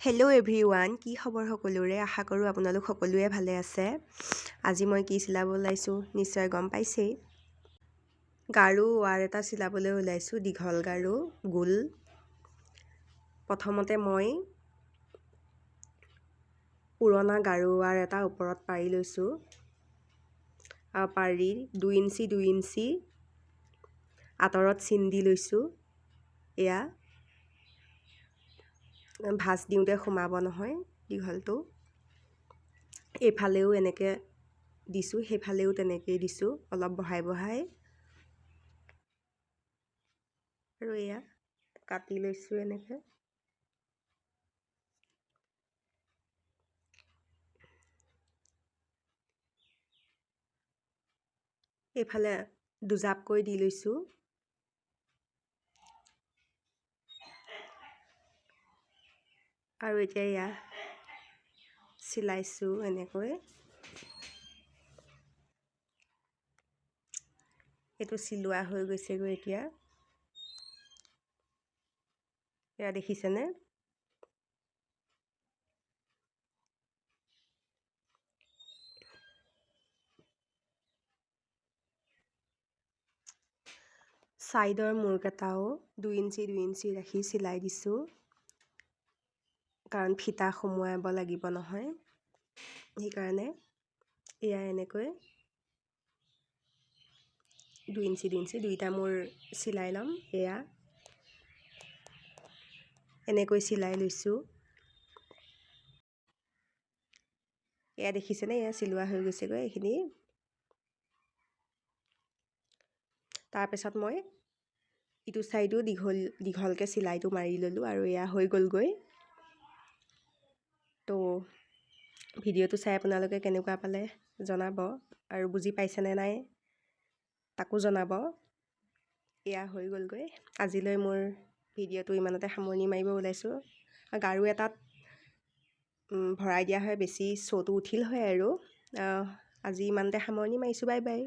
Hello' everyone, কি খবৰ সকলোৰে? আশা কৰোঁ আপোনালোক সকলোৱে ভালে আছে। আজি মই কি চিলাব ওলাইছোঁ নিশ্চয় গম পাইছেই। গাৰু ৱাৰ এটা চিলাবলৈ ওলাইছোঁ, দীঘল গাৰু গোল। প্ৰথমতে মই পুৰণা গাৰু ৱাৰ এটা ওপৰত পাৰি লৈছোঁ। পাৰি 2 ইঞ্চি আঁতৰত চিন দি লৈছোঁ। এয়া ভাঁজ দিওঁতে সোমাব নহয় দীঘলটো। এইফালেও এনেকৈ দিছোঁ, সেইফালেও তেনেকৈয়ে দিছোঁ, অলপ বহাই আৰু এয়া কাটি লৈছোঁ এনেকৈ। এইফালে দুজাপকৈ দি লৈছোঁ। আৰু এতিয়া এয়া চিলাইছোঁ এনেকৈ। এইটো চিলোৱা হৈ গৈছেগৈ এতিয়া। এয়া দেখিছেনে? ছাইডৰ মূৰকেইটাও 2 ইঞ্চি ৰাখি চিলাই দিছোঁ, কাৰণ ফিটা সোমোৱাব লাগিব নহয়, সেইকাৰণে। এয়া এনেকৈ 2 ইঞ্চি দুইটা মূৰ চিলাই ল'ম। এয়া এনেকৈ চিলাই লৈছোঁ। এয়া দেখিছেনে? এয়া চিলোৱা হৈ গৈছেগৈ এইখিনি। তাৰপিছত মই ইটো ছাইডো দীঘলকৈ চিলাইটো মাৰি ল'লোঁ আৰু এয়া হৈ গ'লগৈ। তো ভিডিঅ'টো চাই আপোনালোকে কেনেকুৱা পালে জনাব, আৰু বুজি পাইছেনে নাই তাকো জনাব। এয়া হৈ গ'লগৈ। আজিলৈ মোৰ ভিডিঅ'টো ইমানতে সামৰণি মাৰিব ওলাইছোঁ। গাৰু এটাত ভৰাই দিয়া হয়, বেছি শ্ব'টো উঠিল হয় আৰু। আজি ইমানতে সামৰণি মাৰিছোঁ। Bye bye.